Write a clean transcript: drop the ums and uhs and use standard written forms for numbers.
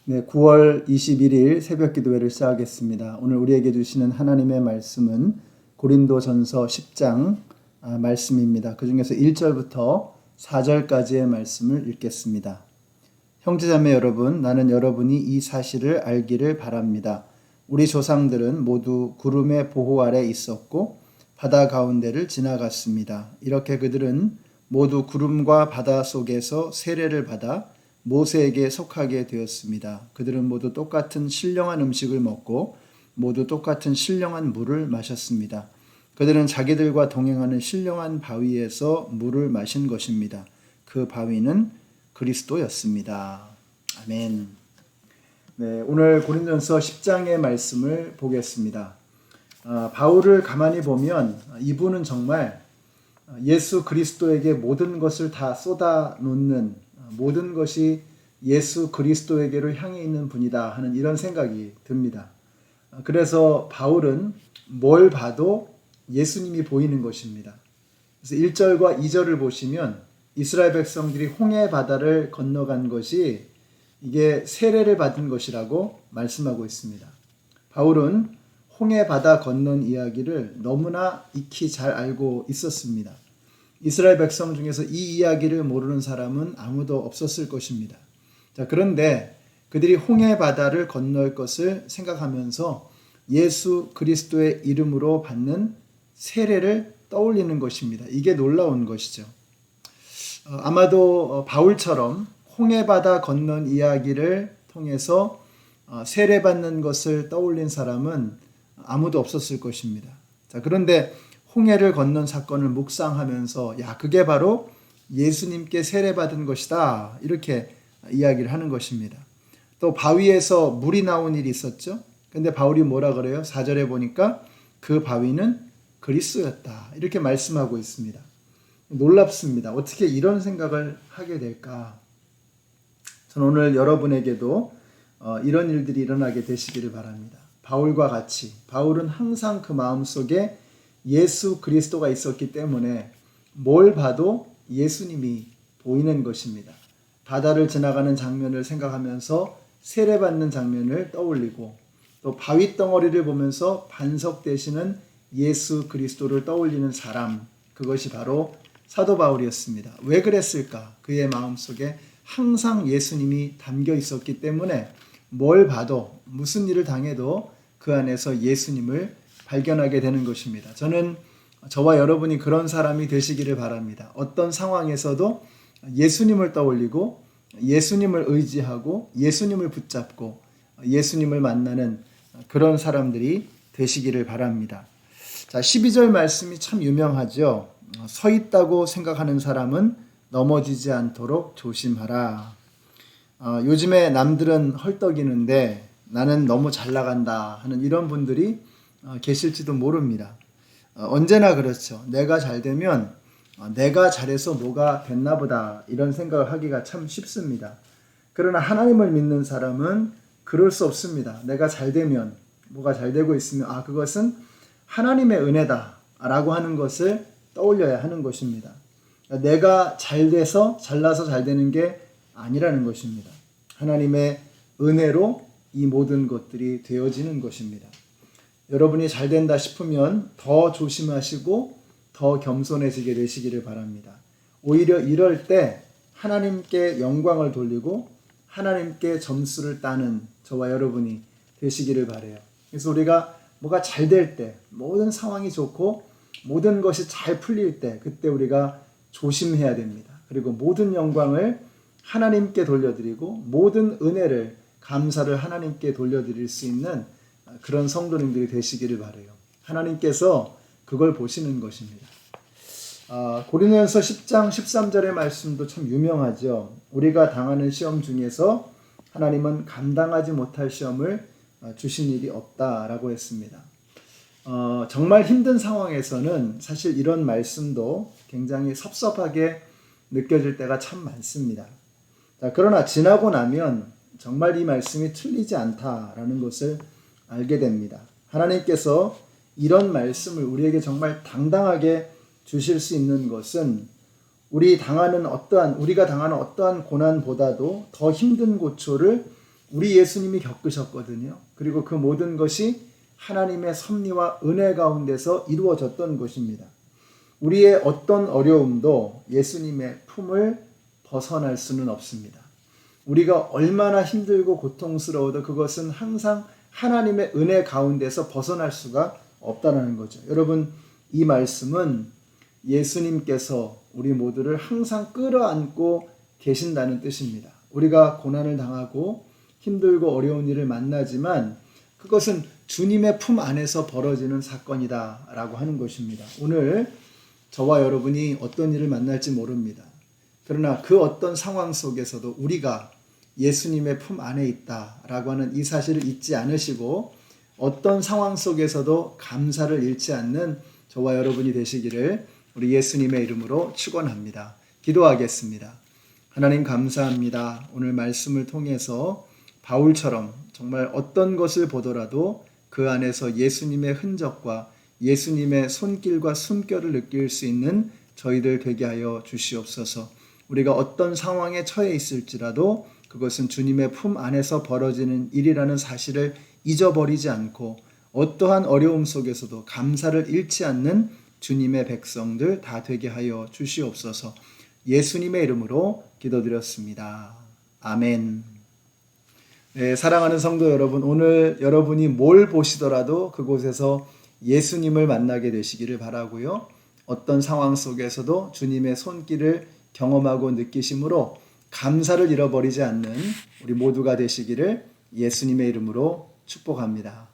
네, 9월 21일 새벽 기도회를 시작하겠습니다. 오늘 우리에게 주시는 하나님의 말씀은 고린도전서 10장 말씀입니다. 그 중에서 1절부터 4절까지의 말씀을 읽겠습니다. 형제자매 여러분, 나는 여러분이 이 사실을 알기를 바랍니다. 우리 조상들은 모두 구름의 보호 아래 있었고 바다 가운데를 지나갔습니다. 이렇게 그들은 모두 구름과 바다 속에서 세례를 받아 모세에게 속하게 되었습니다. 그들은 모두 똑같은 신령한 음식을 먹고 모두 똑같은 신령한 물을 마셨습니다. 그들은 자기들과 동행하는 신령한 바위에서 물을 마신 것입니다. 그 바위는 그리스도였습니다. 아멘. 네, 오늘 고린도전서 10장의 말씀을 보겠습니다. 바울을 가만히 보면 이분은 정말 예수 그리스도에게 모든 것을 다 쏟아놓는, 모든 것이 예수 그리스도에게로 향해 있는 분이다 하는 이런 생각이 듭니다. 그래서 바울은 뭘 봐도 예수님이 보이는 것입니다. 그래서 1절과 2절을 보시면 이스라엘 백성들이 홍해 바다를 건너간 것이 이게 세례를 받은 것이라고 말씀하고 있습니다. 바울은 홍해 바다 건넌 이야기를 너무나 익히 잘 알고 있었습니다. 이스라엘 백성 중에서 이 이야기를 모르는 사람은 아무도 없었을 것입니다. 자, 그런데 그들이 홍해 바다를 건널 것을 생각하면서 예수 그리스도의 이름으로 받는 세례를 떠올리는 것입니다. 이게 놀라운 것이죠. 아마도 바울처럼 홍해 바다 건넌 이야기를 통해서 세례받는 것을 떠올린 사람은 아무도 없었을 것입니다. 자, 그런데 홍해를 건넌 사건을 묵상하면서 그게 바로 예수님께 세례받은 것이다 이렇게 이야기를 하는 것입니다. 또 바위에서 물이 나온 일이 있었죠. 근데 바울이 뭐라 그래요? 4절에 보니까 그 바위는 그리스도였다 이렇게 말씀하고 있습니다. 놀랍습니다. 어떻게 이런 생각을 하게 될까? 저는 오늘 여러분에게도 이런 일들이 일어나게 되시기를 바랍니다. 바울과 같이 바울은 항상 그 마음속에 예수 그리스도가 있었기 때문에 뭘 봐도 예수님이 보이는 것입니다. 바다를 지나가는 장면을 생각하면서 세례받는 장면을 떠올리고 또 바위 덩어리를 보면서 반석되시는 예수 그리스도를 떠올리는 사람, 그것이 바로 사도 바울이었습니다. 왜 그랬을까? 그의 마음속에 항상 예수님이 담겨 있었기 때문에 뭘 봐도 무슨 일을 당해도 그 안에서 예수님을 발견하게 되는 것입니다. 저는 저와 여러분이 그런 사람이 되시기를 바랍니다. 어떤 상황에서도 예수님을 떠올리고 예수님을 의지하고 예수님을 붙잡고 예수님을 만나는 그런 사람들이 되시기를 바랍니다. 자, 12절 말씀이 참 유명하죠. 서 있다고 생각하는 사람은 넘어지지 않도록 조심하라. 요즘에 남들은 헐떡이는데 나는 너무 잘 나간다 하는 이런 분들이 계실지도 모릅니다. 언제나 그렇죠. 내가 잘 되면 내가 잘해서 뭐가 됐나 보다 이런 생각을 하기가 참 쉽습니다. 그러나 하나님을 믿는 사람은 그럴 수 없습니다. 내가 잘 되면 뭐가 잘 되고 있으면 그것은 하나님의 은혜다 라고 하는 것을 떠올려야 하는 것입니다. 내가 잘 돼서 잘나서 잘 되는 게 아니라는 것입니다. 하나님의 은혜로 이 모든 것들이 되어지는 것입니다. 여러분이 잘 된다 싶으면 더 조심하시고 더 겸손해지게 되시기를 바랍니다. 오히려 이럴 때 하나님께 영광을 돌리고 하나님께 점수를 따는 저와 여러분이 되시기를 바라요. 그래서 우리가 뭐가 잘 될 때, 모든 상황이 좋고 모든 것이 잘 풀릴 때 그때 우리가 조심해야 됩니다. 그리고 모든 영광을 하나님께 돌려드리고 모든 은혜를 감사를 하나님께 돌려드릴 수 있는 그런 성도님들이 되시기를 바라요. 하나님께서 그걸 보시는 것입니다. 고린도전서 10장 13절의 말씀도 참 유명하죠. 우리가 당하는 시험 중에서 하나님은 감당하지 못할 시험을 주신 일이 없다라고 했습니다. 정말 힘든 상황에서는 사실 이런 말씀도 굉장히 섭섭하게 느껴질 때가 참 많습니다. 그러나 지나고 나면 정말 이 말씀이 틀리지 않다라는 것을 알게 됩니다. 하나님께서 이런 말씀을 우리에게 정말 당당하게 주실 수 있는 것은 우리가 당하는 어떠한 고난보다도 더 힘든 고초를 우리 예수님이 겪으셨거든요. 그리고 그 모든 것이 하나님의 섭리와 은혜 가운데서 이루어졌던 것입니다. 우리의 어떤 어려움도 예수님의 품을 벗어날 수는 없습니다. 우리가 얼마나 힘들고 고통스러워도 그것은 항상 하나님의 은혜 가운데서 벗어날 수가 없다는 거죠. 여러분, 이 말씀은 예수님께서 우리 모두를 항상 끌어안고 계신다는 뜻입니다. 우리가 고난을 당하고 힘들고 어려운 일을 만나지만 그것은 주님의 품 안에서 벌어지는 사건이다 라고 하는 것입니다. 오늘 저와 여러분이 어떤 일을 만날지 모릅니다. 그러나 그 어떤 상황 속에서도 우리가 예수님의 품 안에 있다라고 하는 이 사실을 잊지 않으시고 어떤 상황 속에서도 감사를 잃지 않는 저와 여러분이 되시기를 우리 예수님의 이름으로 축원합니다. 기도하겠습니다. 하나님 감사합니다. 오늘 말씀을 통해서 바울처럼 정말 어떤 것을 보더라도 그 안에서 예수님의 흔적과 예수님의 손길과 숨결을 느낄 수 있는 저희들 되게 하여 주시옵소서. 우리가 어떤 상황에 처해 있을지라도 그것은 주님의 품 안에서 벌어지는 일이라는 사실을 잊어버리지 않고 어떠한 어려움 속에서도 감사를 잃지 않는 주님의 백성들 다 되게 하여 주시옵소서. 예수님의 이름으로 기도드렸습니다. 아멘. 네, 사랑하는 성도 여러분, 오늘 여러분이 뭘 보시더라도 그곳에서 예수님을 만나게 되시기를 바라고요. 어떤 상황 속에서도 주님의 손길을 경험하고 느끼심으로 감사를 잃어버리지 않는 우리 모두가 되시기를 예수님의 이름으로 축복합니다.